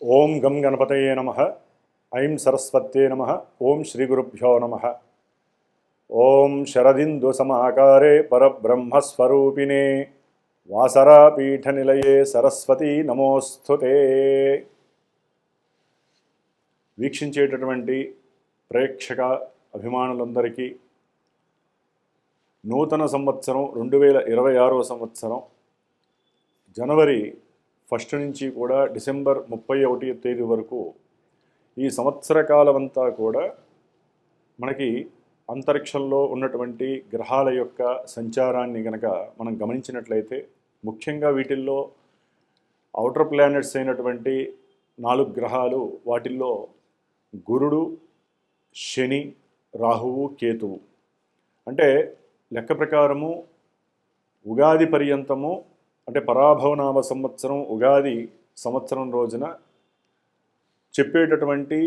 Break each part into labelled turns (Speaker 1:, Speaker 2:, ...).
Speaker 1: ఓం గం గణపతయే నమః. ఐం సరస్వత్యే నమః. ఓం శ్రీ గురుభ్యో నమః. ఓం శరదిందు సమాకారే పరబ్రహ్మస్వరూపిణే వాసరాపీఠనిలయే సరస్వతీ నమోస్తుతే. వీక్షించేటటువంటి ప్రేక్షక అభిమానులందరికీ నూతన సంవత్సరం 2026వ సంవత్సరం జనవరి 1 నుంచి కూడా డిసెంబర్ 31వ తేదీ వరకు ఈ సంవత్సర కాలమంతా కూడా మనకి అంతరిక్షంలో ఉన్నటువంటి గ్రహాల యొక్క సంచారాన్ని గనక మనం గమనించినట్లయితే ముఖ్యంగా వీటిల్లో ఔటర్ ప్లానెట్స్ అయినటువంటి 4 గ్రహాలు, వాటిల్లో గురుడు, శని, రాహువు, కేతువు. అంటే లెక్క ప్రకారము ఉగాది పర్యంతము, అంటే పరాభవనామ సంవత్సరం ఉగాది సంవత్సరం రోజున చెప్పేటటువంటి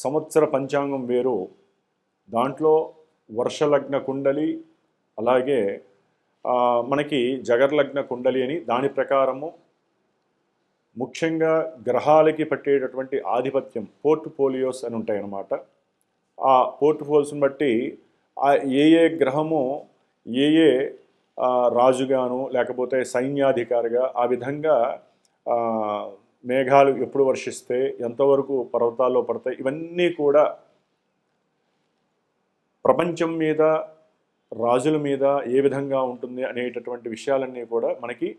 Speaker 1: సంవత్సర పంచాంగం వేరు. దాంట్లో వర్షలగ్న కుండలి, అలాగే మనకి జగర్లగ్న కుండలి అని దాని ప్రకారము ముఖ్యంగా గ్రహాలకి పట్టేటటువంటి ఆధిపత్యం పోర్ట్ఫోలియోస్ అని ఉంటాయి అన్నమాట. ఆ పోర్ట్ఫోలియోస్ని బట్టి ఏ గ్రహము ఏ రాజుగాను లేకపోతే సైన్యాధికారిగా ఆ విధంగా మేఘాలు ఎప్పుడు వర్షిస్తే ఎంతవరకు పర్వతాల్లో పడతాయి, ఇవన్నీ కూడా ప్రపంచం మీద రాజుల మీద ఏ విధంగా ఉంటుంది అనేటటువంటి విషయాలన్నీ కూడా మనకి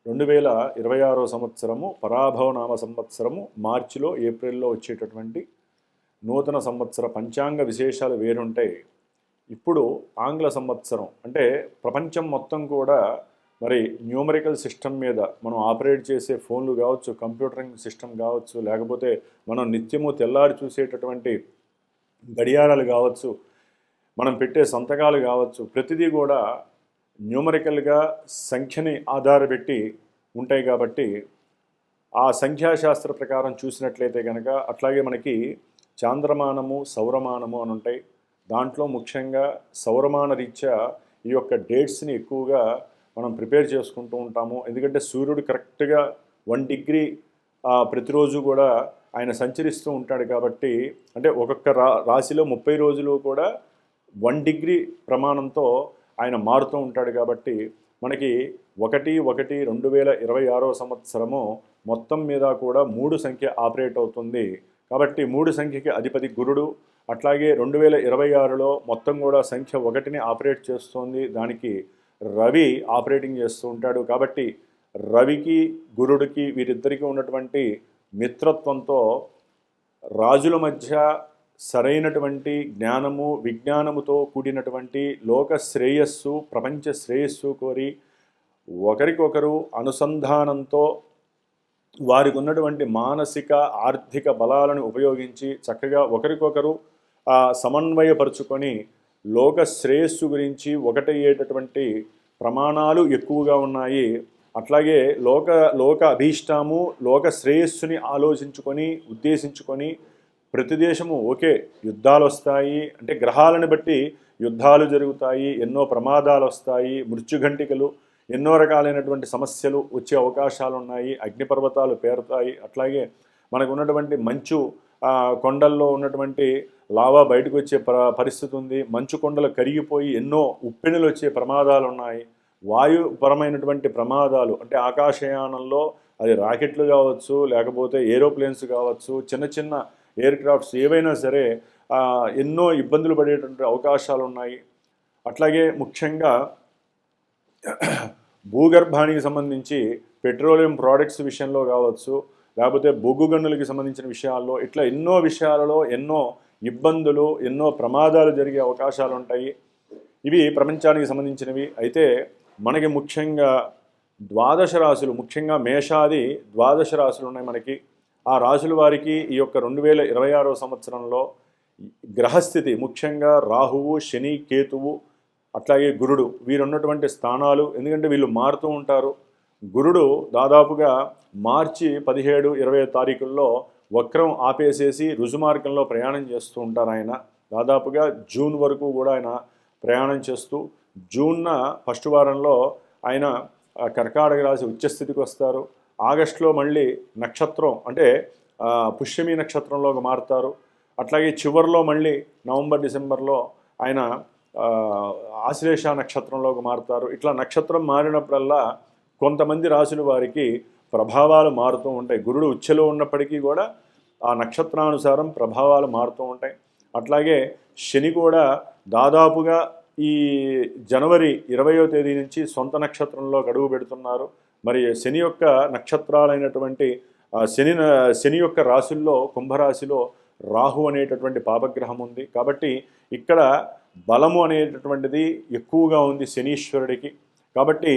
Speaker 1: 2026వ సంవత్సరము పరాభవనామ సంవత్సరము మార్చిలో ఏప్రిల్లో వచ్చేటటువంటి నూతన సంవత్సర పంచాంగ విశేషాలు వేరుంటాయి. ఇప్పుడు ఆంగ్ల సంవత్సరం అంటే ప్రపంచం మొత్తం కూడా మరి న్యూమరికల్ సిస్టమ్ మీద మనం ఆపరేట్ చేసే ఫోన్లు కావచ్చు, కంప్యూటరింగ్ సిస్టమ్ కావచ్చు, లేకపోతే మనం నిత్యము తెల్లారి చూసేటటువంటి గడియారాలు కావచ్చు, మనం పెట్టే సంతకాలు కావచ్చు, ప్రతిదీ కూడా న్యూమరికల్గా సంఖ్యని ఆధారపెట్టి ఉంటాయి. కాబట్టి ఆ సంఖ్యాశాస్త్ర ప్రకారం చూసినట్లయితే కనుక అట్లాగే మనకి చాంద్రమానము, సౌరమానము అని ఉంటాయి. దాంట్లో ముఖ్యంగా సౌరమాన రీత్యా ఈ యొక్క డేట్స్ని ఎక్కువగా మనం ప్రిపేర్ చేసుకుంటూ ఉంటాము. ఎందుకంటే సూర్యుడు కరెక్ట్గా 1 డిగ్రీ ప్రతిరోజు కూడా ఆయన సంచరిస్తూ ఉంటాడు. కాబట్టి అంటే ఒక్కొక్క రాశిలో 30 రోజులు కూడా 1 డిగ్రీ ప్రమాణంతో ఆయన మారుతూ ఉంటాడు. కాబట్టి మనకి 1/1/2026వ సంవత్సరము మొత్తం మీద కూడా 3 సంఖ్య ఆపరేట్ అవుతుంది. కాబట్టి 3 సంఖ్యకి అధిపతి గురుడు. అట్లాగే 2026లో మొత్తం కూడా సంఖ్య 1ని ఆపరేట్ చేస్తుంది. దానికి రవి ఆపరేటింగ్ చేస్తూ ఉంటాడు. కాబట్టి రవికి గురుడికి వీరిద్దరికీ ఉన్నటువంటి మిత్రత్వంతో రాజుల మధ్య సరైనటువంటి జ్ఞానము, విజ్ఞానముతో కూడినటువంటి లోక శ్రేయస్సు, ప్రపంచ శ్రేయస్సు కోరి ఒకరికొకరు అనుసంధానంతో వారికి ఉన్నటువంటి మానసిక ఆర్థిక బలాలను ఉపయోగించి చక్కగా ఒకరికొకరు సమన్వయపరుచుకొని లోక శ్రేయస్సు గురించి ఒకటయ్యేటటువంటి ప్రమాణాలు ఎక్కువగా ఉన్నాయి. అట్లాగే లోక అభీష్టము, లోక శ్రేయస్సుని ఆలోచించుకొని ఉద్దేశించుకొని ప్రతి దేశము ఓకే యుద్ధాలు వస్తాయి, అంటే గ్రహాలను బట్టి యుద్ధాలు జరుగుతాయి, ఎన్నో ప్రమాదాలు వస్తాయి, మృత్యుఘంటికలు, ఎన్నో రకాలైనటువంటి సమస్యలు వచ్చే అవకాశాలు ఉన్నాయి, అగ్నిపర్వతాలు పేరుతాయి. అట్లాగే మనకు ఉన్నటువంటి మంచు కొండల్లో ఉన్నటువంటి లావా బయటకు వచ్చే పరిస్థితి ఉంది. మంచు కొండలు కరిగిపోయి ఎన్నో ఉప్పెనులు వచ్చే ప్రమాదాలు ఉన్నాయి. వాయుపరమైనటువంటి ప్రమాదాలు అంటే ఆకాశయానంలో అది రాకెట్లు కావచ్చు, లేకపోతే ఏరోప్లేన్స్ కావచ్చు, చిన్న చిన్న ఎయిర్ క్రాఫ్ట్స్ ఏవైనా సరే ఎన్నో ఇబ్బందులు పడేటువంటి అవకాశాలు ఉన్నాయి. అట్లాగే ముఖ్యంగా భూగర్భానికి సంబంధించి పెట్రోలియం ప్రోడక్ట్స్ విషయంలో కావచ్చు, లేకపోతే బొగ్గు గనులకి సంబంధించిన విషయాల్లో ఇట్లా ఎన్నో విషయాలలో ఎన్నో ఇబ్బందులు, ఎన్నో ప్రమాదాలు జరిగే అవకాశాలు ఉంటాయి. ఇవి ప్రపంచానికి సంబంధించినవి. అయితే మనకి ముఖ్యంగా 12 రాశులు, ముఖ్యంగా మేషాది 12 రాశులు ఉన్నాయి మనకి. ఆ రాశుల వారికి ఈ యొక్క 2026వ సంవత్సరంలో గ్రహస్థితి ముఖ్యంగా రాహువు, శని, కేతువు, అట్లాగే గురుడు వీరున్నటువంటి స్థానాలు. ఎందుకంటే వీళ్ళు మారుతూ ఉంటారు. గురుడు దాదాపుగా మార్చి 17, 20 తారీఖుల్లో వక్రం ఆపేసేసి రుజుమార్గంలో ప్రయాణం చేస్తూ ఉంటారు. ఆయన దాదాపుగా జూన్ వరకు కూడా ఆయన ప్రయాణం చేస్తూ జూన్న ఫస్ట్ వారంలో ఆయన కర్కాటక రాశి ఉచ్చస్థితికి వస్తారు. ఆగస్టులో మళ్ళీ నక్షత్రం అంటే పుష్యమి నక్షత్రంలోకి మారుతారు. అట్లాగే చివరిలో మళ్ళీ నవంబర్ డిసెంబర్లో ఆయన ఆశ్లేష నక్షత్రంలోకి మారుతారు. ఇట్లా నక్షత్రం మారినప్పుడల్లా కొంతమంది రాశుల వారికి ప్రభావాలు మారుతూ ఉంటాయి. గురుడు ఉచ్ఛలో ఉన్నప్పటికీ కూడా ఆ నక్షత్రానుసారం ప్రభావాలు మారుతూ ఉంటాయి. అట్లాగే శని కూడా దాదాపుగా ఈ జనవరి 20వ తేదీ నుంచి సొంత నక్షత్రంలో గడువు పెడుతున్నారు. మరి శని యొక్క నక్షత్రాలైనటువంటి శని యొక్క రాశుల్లో కుంభరాశిలో రాహు అనేటటువంటి పాపగ్రహం ఉంది. కాబట్టి ఇక్కడ బలము అనేటటువంటిది ఎక్కువగా ఉంది శనీశ్వరుడికి. కాబట్టి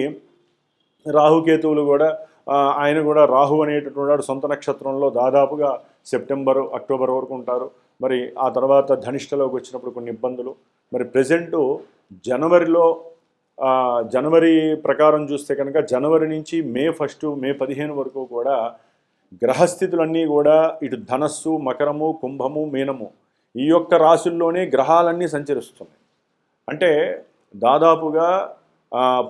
Speaker 1: రాహుకేతువులు కూడా ఆయన కూడా రాహు అనేటటువంటి సొంత నక్షత్రంలో దాదాపుగా సెప్టెంబరు అక్టోబర్ వరకు ఉంటారు. మరి ఆ తర్వాత ధనిష్టలోకి వచ్చినప్పుడు కొన్ని ఇబ్బందులు. మరి ప్రజెంటు జనవరి ప్రకారం చూస్తే కనుక జనవరి నుంచి మే 1 మే 15 వరకు కూడా గ్రహస్థితులన్నీ కూడా ఇటు ధనస్సు, మకరము, కుంభము, మీనము ఈ యొక్క రాశుల్లోనే గ్రహాలన్నీ సంచరిస్తున్నాయి. అంటే దాదాపుగా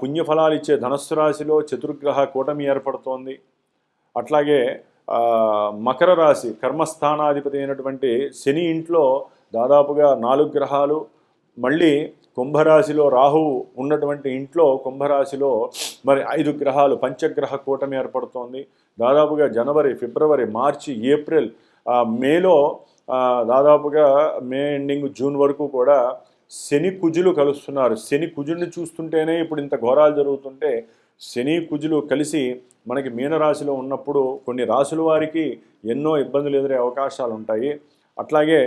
Speaker 1: పుణ్యఫలాలు ఇచ్చే ధనస్సు రాశిలో చతుర్గ్రహ కూటమి ఏర్పడుతోంది. అట్లాగే మకర రాశి కర్మస్థానాధిపతి అయినటువంటి శని ఇంట్లో దాదాపుగా 4 గ్రహాలు, మళ్ళీ కుంభరాశిలో రాహువు ఉన్నటువంటి ఇంట్లో కుంభరాశిలో మరి 5 గ్రహాలు పంచగ్రహ కూటమి ఏర్పడుతోంది. దాదాపుగా జనవరి, ఫిబ్రవరి, మార్చి, ఏప్రిల్, మేలో దాదాపుగా మే ఎండింగ్ జూన్ వరకు కూడా శని కుజులు కలుస్తున్నారు. శని కుజుడిని చూస్తుంటేనే ఇప్పుడు ఇంత ఘోరాలు జరుగుతుంటే శని కుజులు కలిసి మనకి మీనరాశిలో ఉన్నప్పుడు కొన్ని రాశుల వారికి ఎన్నో ఇబ్బందులు ఎదురే అవకాశాలు ఉంటాయి. అట్లాగే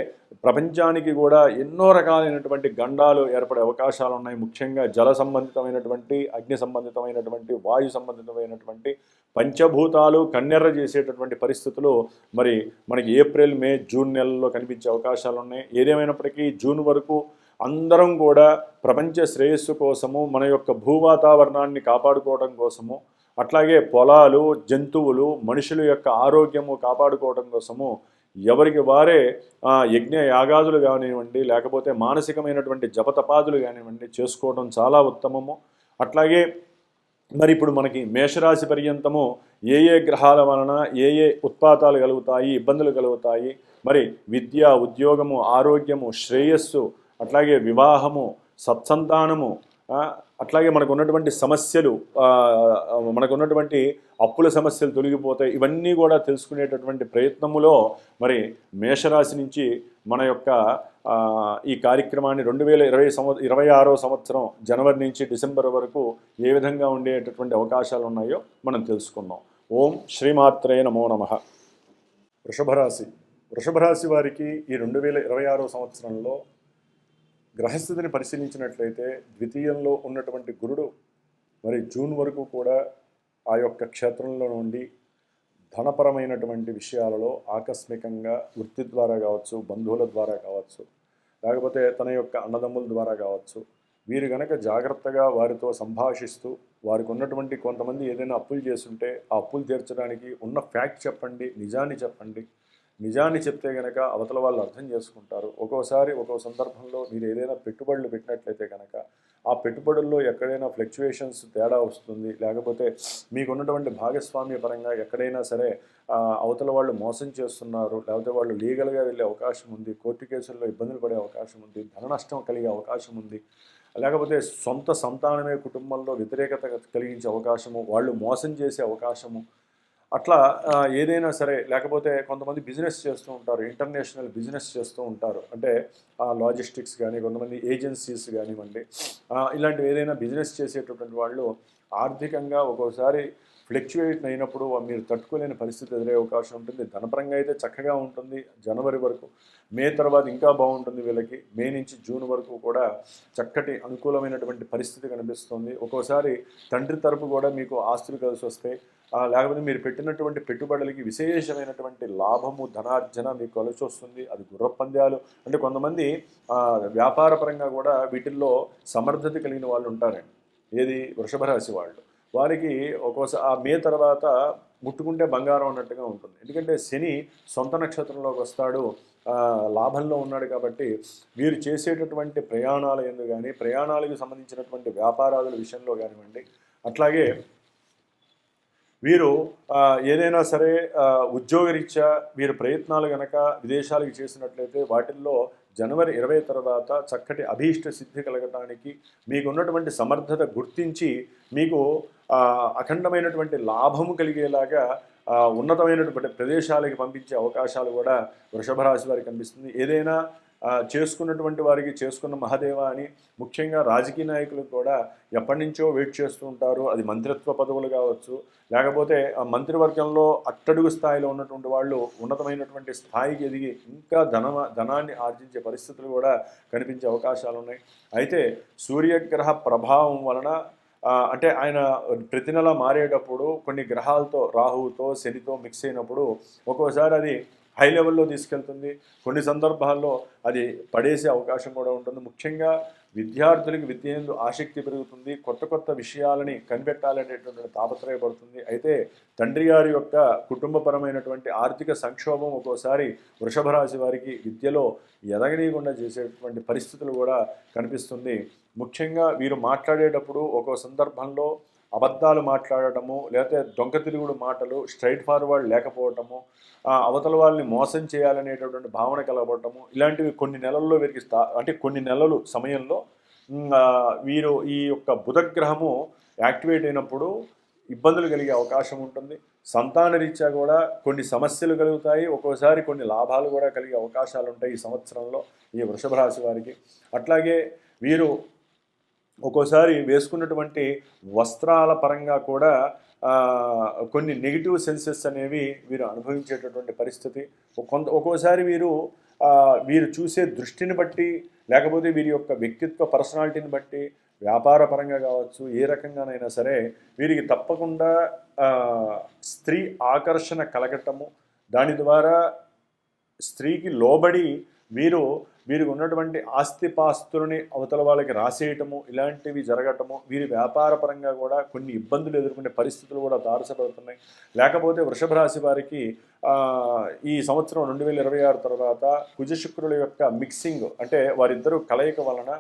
Speaker 1: ప్రపంచానికి కూడా ఎన్నో రకాలైనటువంటి గండాలు ఏర్పడే అవకాశాలు ఉన్నాయి. ముఖ్యంగా జల సంబంధితమైనటువంటి, అగ్ని సంబంధితమైనటువంటి, వాయు సంబంధితమైనటువంటి పంచభూతాలు కన్నెర్ర చేసేటటువంటి పరిస్థితులు మరి మనకి ఏప్రిల్, మే, జూన్ నెలల్లో కనిపించే అవకాశాలు ఉన్నాయి. ఏదేమైనప్పటికీ జూన్ వరకు అందరం కూడా ప్రపంచ శ్రేయస్సు కోసము, మన యొక్క భూవాతావరణాన్ని కాపాడుకోవడం కోసము, అట్లాగే పొలాలు, జంతువులు, మనుషుల యొక్క ఆరోగ్యము కాపాడుకోవడం కోసము ఎవరికి వారే యజ్ఞ యాగాదులు కానివ్వండి, లేకపోతే మానసికమైనటువంటి జపతపాదులు కానివ్వండి చేసుకోవడం చాలా ఉత్తమము. అట్లాగే మరి ఇప్పుడు మనకి మేషరాశి పర్యంతము ఏ గ్రహాల వలన ఏ ఉత్పాతాలు కలుగుతాయి, ఇబ్బందులు కలుగుతాయి, మరి విద్య, ఉద్యోగము, ఆరోగ్యము, శ్రేయస్సు, అట్లాగే వివాహము, సత్సంతానము, అట్లాగే మనకు ఉన్నటువంటి సమస్యలు, మనకు ఉన్నటువంటి అప్పుల సమస్యలు తొలగిపోతాయి. ఇవన్నీ కూడా తెలుసుకునేటటువంటి ప్రయత్నములో మరి మేషరాశి నుంచి మన యొక్క ఈ కార్యక్రమాన్ని 2026వ సంవత్సరం జనవరి నుంచి డిసెంబర్ వరకు ఏ విధంగా ఉండేటటువంటి అవకాశాలు ఉన్నాయో మనం తెలుసుకుందాం. ఓం శ్రీమాత్రే నమో నమః. వృషభరాశి వారికి ఈ 2026వ సంవత్సరంలో గ్రహస్థితిని పరిశీలించినట్లయితే ద్వితీయంలో ఉన్నటువంటి గురుడు మరి జూన్ వరకు కూడా ఆ యొక్క క్షేత్రంలో నుండి ధనపరమైనటువంటి విషయాలలో ఆకస్మికంగా వృత్తి ద్వారా కావచ్చు, బంధువుల ద్వారా కావచ్చు, లేకపోతే తన యొక్క అన్నదమ్ముల ద్వారా కావచ్చు, వీరు గనక జాగ్రత్తగా వారితో సంభాషిస్తూ వారికి ఉన్నటువంటి కొంతమంది ఏదైనా అప్పులు చేస్తుంటే ఆ అప్పులు తీర్చడానికి ఉన్న ఫ్యాక్ట్ చెప్పండి, నిజాన్ని చెప్పండి. నిజాన్ని చెప్తే కనుక అవతల వాళ్ళు అర్థం చేసుకుంటారు. ఒక్కో సందర్భంలో మీరు ఏదైనా పెట్టుబడులు పెట్టినట్లయితే కనుక ఆ పెట్టుబడుల్లో ఎక్కడైనా ఫ్లక్చువేషన్స్ తేడా వస్తుంది, లేకపోతే మీకున్నటువంటి భాగస్వామ్య పరంగా ఎక్కడైనా సరే అవతల వాళ్ళు మోసం చేస్తున్నారు, లేకపోతే వాళ్ళు లీగల్గా వెళ్ళే అవకాశం ఉంది, కోర్టు కేసుల్లో ఇబ్బందులు పడే అవకాశం ఉంది, ధన నష్టం కలిగే అవకాశం ఉంది, లేకపోతే సొంత సంతానమే కుటుంబంలో వ్యతిరేకత కలిగించే అవకాశము, వాళ్ళు మోసం చేసే అవకాశము, అట్లా ఏదైనా సరే, లేకపోతే కొంతమంది బిజినెస్ చేస్తూ ఉంటారు, ఇంటర్నేషనల్ బిజినెస్ చేస్తూ ఉంటారు, అంటే లాజిస్టిక్స్ కానీ, కొంతమంది ఏజెన్సీస్ కానివ్వండి, ఇలాంటివి ఏదైనా బిజినెస్ చేసేటటువంటి వాళ్ళు ఆర్థికంగా ఒక్కోసారి ఫ్లక్చువేట్ అయినప్పుడు మీరు తట్టుకోలేని పరిస్థితి ఎదురే అవకాశం ఉంటుంది. ధనపరంగా అయితే చక్కగా ఉంటుంది జనవరి వరకు. మే తర్వాత ఇంకా బాగుంటుంది వీళ్ళకి. మే నుంచి జూన్ వరకు కూడా చక్కటి అనుకూలమైనటువంటి పరిస్థితి కనిపిస్తుంది. ఒక్కోసారి తండ్రి తరపు కూడా మీకు ఆస్తులు కలిసి వస్తాయి, లేకపోతే మీరు పెట్టినటువంటి పెట్టుబడులకి విశేషమైనటువంటి లాభము, ధనార్జన మీకు కలిసి వస్తుంది. అది గుర్రపంద్యాలు అంటే కొంతమంది వ్యాపారపరంగా కూడా వీటిల్లో సమర్థత కలిగిన వాళ్ళు ఉంటారండి. ఏది వృషభ రాశి వాళ్ళు, వారికి ఒక్కోసారి ఆ మే తర్వాత ముట్టుకుంటే బంగారం అన్నట్టుగా ఉంటుంది. ఎందుకంటే శని సొంత నక్షత్రంలోకి వస్తాడు, లాభంలో ఉన్నాడు. కాబట్టి వీరు చేసేటటువంటి ప్రయాణాల యందు కానీ, ప్రయాణాలకు సంబంధించినటువంటి వ్యాపారాల విషయంలో కానివ్వండి, అట్లాగే వీరు ఏదైనా సరే ఉద్యోగరీత్యా వీరు ప్రయత్నాలు గనక విదేశాలకు చేసినట్లయితే వాటిల్లో జనవరి 20 తర్వాత చక్కటి అభీష్ట సిద్ధి కలగటానికి మీకున్నటువంటి సమర్థత గుర్తించి మీకు అఖండమైనటువంటి లాభము కలిగేలాగా ఉన్నతమైనటువంటి ప్రదేశాలకి పంపించే అవకాశాలు కూడా వృషభ రాశి వారికి కనిపిస్తుంది. ఏదైనా చేసుకున్నటువంటి వారికి చేసుకున్న మహాదేవ అని ముఖ్యంగా రాజకీయ నాయకులకు కూడా ఎప్పటి నుంచో వెయిట్ చేస్తూ ఉంటారు. అది మంత్రిత్వ పదవులు కావచ్చు, లేకపోతే మంత్రివర్గంలో అట్టడుగు స్థాయిలో ఉన్నటువంటి వాళ్ళు ఉన్నతమైనటువంటి స్థాయికి ఎదిగి ఇంకా ధనాన్ని ఆర్జించే పరిస్థితులు కూడా కనిపించే అవకాశాలు ఉన్నాయి. అయితే సూర్యగ్రహ ప్రభావం వలన అంటే ఆయన ప్రతి నెల మారేటప్పుడు కొన్ని గ్రహాలతో రాహువుతో శనితో మిక్స్ అయినప్పుడు ఒక్కోసారి అది హై లెవెల్లో తీసుకెళ్తుంది. కొన్ని సందర్భాల్లో అది పడేసే అవకాశం కూడా ఉంటుంది. ముఖ్యంగా విద్యార్థులకి విద్య యందు ఆసక్తి పెరుగుతుంది. కొత్త కొత్త విషయాలని కనిపెట్టాలనేటువంటి తాపత్రయపడుతుంది. అయితే తండ్రి గారి యొక్క కుటుంబపరమైనటువంటి ఆర్థిక సంక్షోభం ఒక్కోసారి వృషభ రాశి వారికి విద్యలో ఎదగనీయకుండా చేసేటువంటి పరిస్థితులు కూడా కనిపిస్తుంది. ముఖ్యంగా వీరు మాట్లాడేటప్పుడు ఒక్కో సందర్భంలో అబద్ధాలు మాట్లాడటము, లేకపోతే దొంగ తిరుగుడు మాటలు, స్ట్రైట్ ఫార్వర్డ్ లేకపోవటము, అవతల వాళ్ళని మోసం చేయాలనేటటువంటి భావన కలగటము, ఇలాంటివి కొన్ని నెలల్లో వీరికి అంటే కొన్ని నెలలు సమయంలో వీరు ఈ యొక్క బుధగ్రహము యాక్టివేట్ అయినప్పుడు ఇబ్బందులు కలిగే అవకాశం ఉంటుంది. సంతాన రీత్యా కూడా కొన్ని సమస్యలు కలుగుతాయి. ఒక్కోసారి కొన్ని లాభాలు కూడా కలిగే అవకాశాలు ఉంటాయి ఈ సంవత్సరంలో ఈ వృషభ రాశి వారికి. అట్లాగే వీరు ఒక్కోసారి వేసుకున్నటువంటి వస్త్రాల పరంగా కూడా కొన్ని నెగిటివ్ సెన్సెస్ అనేవి వీరు అనుభవించేటటువంటి పరిస్థితి. ఒక్కోసారి వీరు చూసే దృష్టిని బట్టి, లేకపోతే వీరి యొక్క వ్యక్తిత్వ పర్సనాలిటీని బట్టి, వ్యాపార పరంగా కావచ్చు, ఏ రకంగానైనా సరే వీరికి తప్పకుండా స్త్రీ ఆకర్షణ కలగటము, దాని ద్వారా స్త్రీకి లోబడి వీరికి ఉన్నటువంటి ఆస్తిపాస్తులని అవతల వాళ్ళకి రాసేయటము, ఇలాంటివి జరగటము, వీరి వ్యాపార పరంగా కూడా కొన్ని ఇబ్బందులు ఎదుర్కొనే పరిస్థితులు కూడా తారసపడుతున్నాయి. లేకపోతే వృషభ రాశి వారికి ఈ సంవత్సరం 2026 తర్వాత కుజశుక్రుల యొక్క మిక్సింగ్, అంటే వారిద్దరూ కలయిక వలన,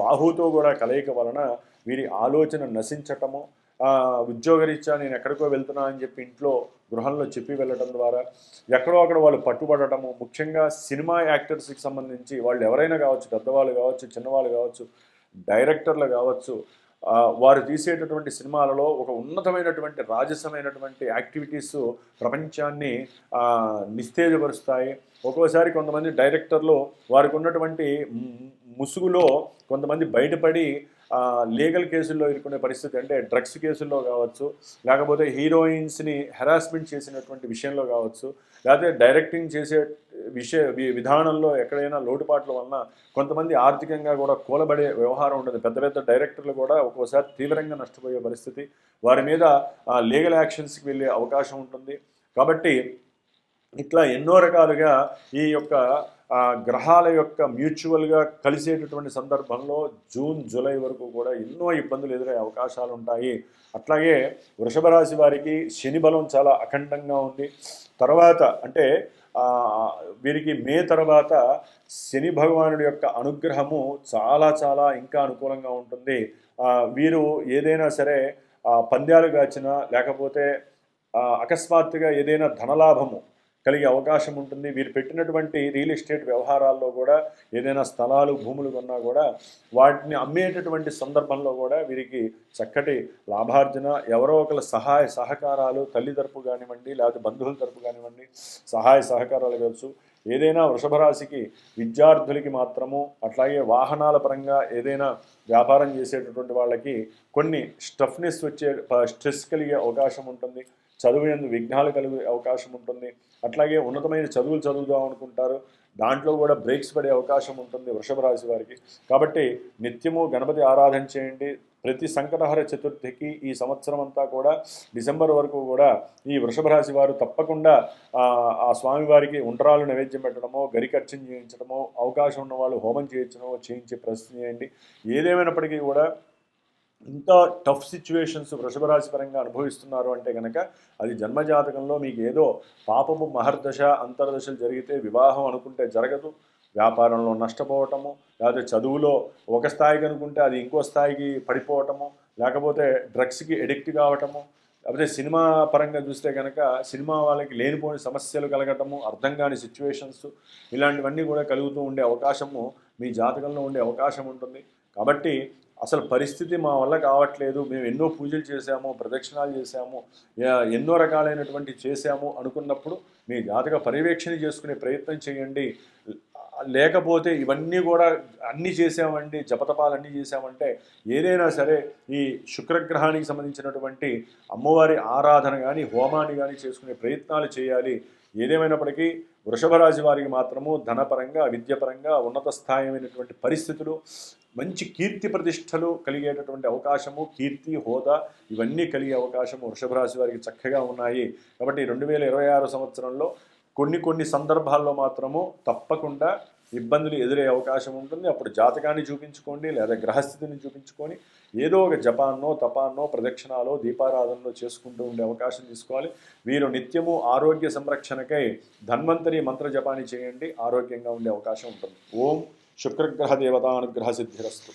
Speaker 1: రాహుతో కూడా కలయిక వలన వీరి ఆలోచన నశించటము, ఉద్యోగరీత్యా నేను ఎక్కడికో వెళ్తున్నా అని చెప్పి ఇంట్లో గృహంలో చెప్పి వెళ్ళటం ద్వారా ఎక్కడో అక్కడ వాళ్ళు పట్టుబడటము, ముఖ్యంగా సినిమా యాక్టర్స్కి సంబంధించి వాళ్ళు ఎవరైనా కావచ్చు, పెద్దవాళ్ళు కావచ్చు, చిన్నవాళ్ళు కావచ్చు, డైరెక్టర్లు కావచ్చు, వారు తీసేటటువంటి సినిమాలలో ఒక ఉన్నతమైనటువంటి రాజసమైనటువంటి యాక్టివిటీస్ ప్రపంచాన్ని నిస్తేజపరుస్తాయి. ఒక్కోసారి కొంతమంది డైరెక్టర్లు వారికి ఉన్నటువంటి ముసుగులో కొంతమంది బయటపడి లీగల్ కేసుల్లో ఇరుక్కునే పరిస్థితి, అంటే డ్రగ్స్ కేసుల్లో కావచ్చు, లేకపోతే హీరోయిన్స్ని హెరాస్మెంట్ చేసినటువంటి విషయంలో కావచ్చు, లేకపోతే డైరెక్టింగ్ చేసే విధానంలో ఎక్కడైనా లోటుపాట్ల వలన కొంతమంది ఆర్థికంగా కూడా కూలబడే వ్యవహారం ఉంటుంది. పెద్ద పెద్ద డైరెక్టర్లు కూడా ఒక్కోసారి తీవ్రంగా నష్టపోయే పరిస్థితి, వారి మీద లీగల్ యాక్షన్స్కి వెళ్ళే అవకాశం ఉంటుంది. కాబట్టి ఇట్లా ఎన్నో రకాలుగా ఈ యొక్క గ్రహాల యొక్క మ్యూచువల్గా కలిసేటటువంటి సందర్భంలో జూన్ జూలై వరకు కూడా ఎన్నో ఇబ్బందులు ఎదురయ్యే అవకాశాలు ఉంటాయి. అట్లాగే వృషభ రాశి వారికి శని బలం చాలా అఖండంగా ఉంది. తర్వాత అంటే వీరికి మే తర్వాత శని భగవానుడి యొక్క అనుగ్రహము చాలా చాలా ఇంకా అనుకూలంగా ఉంటుంది. వీరు ఏదైనా సరే పంద్యాలు కాచినా, లేకపోతే అకస్మాత్తుగా ఏదైనా ధనలాభము కలిగే అవకాశం ఉంటుంది. వీరు పెట్టినటువంటి రియల్ ఎస్టేట్ వ్యవహారాల్లో కూడా ఏదైనా స్థలాలు, భూములు కొన్నా కూడా వాటిని అమ్మేటటువంటి సందర్భంలో కూడా వీరికి చక్కటి లాభార్జన, ఎవరో ఒకరి సహాయ సహకారాలు, తల్లి తరపు కానివ్వండి, లేకపోతే బంధువుల తరపు కానివ్వండి, సహాయ సహకారాలు కావచ్చు. ఏదైనా వృషభ రాశికి విద్యార్థులకి మాత్రము, అట్లాగే వాహనాల పరంగా ఏదైనా వ్యాపారం చేసేటటువంటి వాళ్ళకి కొన్ని స్టఫ్నెస్ వచ్చే, స్ట్రెస్ కలిగే అవకాశం ఉంటుంది. చదువు యందు విఘ్నాలు కలిగే అవకాశం ఉంటుంది. అట్లాగే ఉన్నతమైన చదువులు చదువుదాం అనుకుంటారు, దాంట్లో కూడా బ్రేక్స్ పడే అవకాశం ఉంటుంది వృషభ రాశి వారికి. కాబట్టి నిత్యము గణపతి ఆరాధన చేయండి. ప్రతి సంకటహర చతుర్థికి ఈ సంవత్సరం అంతా కూడా డిసెంబర్ వరకు కూడా ఈ వృషభ రాశి వారు తప్పకుండా ఆ స్వామివారికి ఉండ్రాలు నైవేద్యం పెట్టడమో, గరికర్చన చేయించడమో, అవకాశం ఉన్న వాళ్ళు హోమం చేయించడమో చేయించి ప్రశ్న చేయండి. ఏదేమైనప్పటికీ కూడా ఇంత టఫ్ సిచ్యువేషన్స్ వృషభ రాశి పరంగా అనుభవిస్తున్నారు అంటే కనుక అది జన్మజాతకంలో మీకు ఏదో పాపము మహర్దశ అంతర్దశలు జరిగితే వివాహం అనుకుంటే జరగదు, వ్యాపారంలో నష్టపోవటము, లేకపోతే చదువులో ఒక స్థాయికి అనుకుంటే అది ఇంకో స్థాయికి పడిపోవటము, లేకపోతే డ్రగ్స్కి ఎడిక్ట్ కావటము, కాకపోతే సినిమా పరంగా చూస్తే కనుక సినిమా వాళ్ళకి లేనిపోని సమస్యలు కలగటము, అర్థం కాని సిచ్యువేషన్స్ ఇలాంటివన్నీ కూడా కలుగుతూ ఉండే అవకాశము మీ జాతకంలో ఉండే అవకాశం ఉంటుంది. కాబట్టి అసలు పరిస్థితి మా వల్ల కావట్లేదు, మేము ఎన్నో పూజలు చేశాము, ప్రదక్షిణాలు చేశాము, ఎన్నో రకాలైనటువంటి చేశాము అనుకున్నప్పుడు మీ జాతక పర్యవేక్షణ చేసుకునే ప్రయత్నం చేయండి. లేకపోతే ఇవన్నీ కూడా అన్నీ చేసామండి, జపతపాలన్నీ చేసామంటే ఏదైనా సరే ఈ శుక్రగ్రహానికి సంబంధించినటువంటి అమ్మవారి ఆరాధన కానీ హోమాన్ని కానీ చేసుకునే ప్రయత్నాలు చేయాలి. ఏదేమైనప్పటికీ వృషభ రాశి వారికి మాత్రము ధనపరంగా విద్యపరంగా ఉన్నత స్థాయిమైనటువంటి పరిస్థితులు, మంచి కీర్తి ప్రతిష్టలు కలిగేటటువంటి అవకాశము, కీర్తి హోదా ఇవన్నీ కలిగే అవకాశము వృషభ రాశి వారికి చక్కగా ఉన్నాయి. కాబట్టి 2026 సంవత్సరంలో కొన్ని సందర్భాల్లో మాత్రము తప్పకుండా ఇబ్బందులు ఎదురయ్యే అవకాశం ఉంటుంది. అప్పుడు జాతకాన్ని చూపించుకోండి, లేదా గ్రహస్థితిని చూపించుకొని ఏదో ఒక జపాన్నో తపాన్నో ప్రదక్షిణాలో దీపారాధనలో చేసుకుంటూ ఉండే అవకాశం తీసుకోవాలి. వీరు నిత్యము ఆరోగ్య సంరక్షణకై ధన్వంతరి మంత్ర జపాన్ని చేయండి, ఆరోగ్యంగా ఉండే అవకాశం ఉంటుంది. ఓం శుక్రగ్రహ దేవతానుగ్రహ సిద్ధిరస్తు.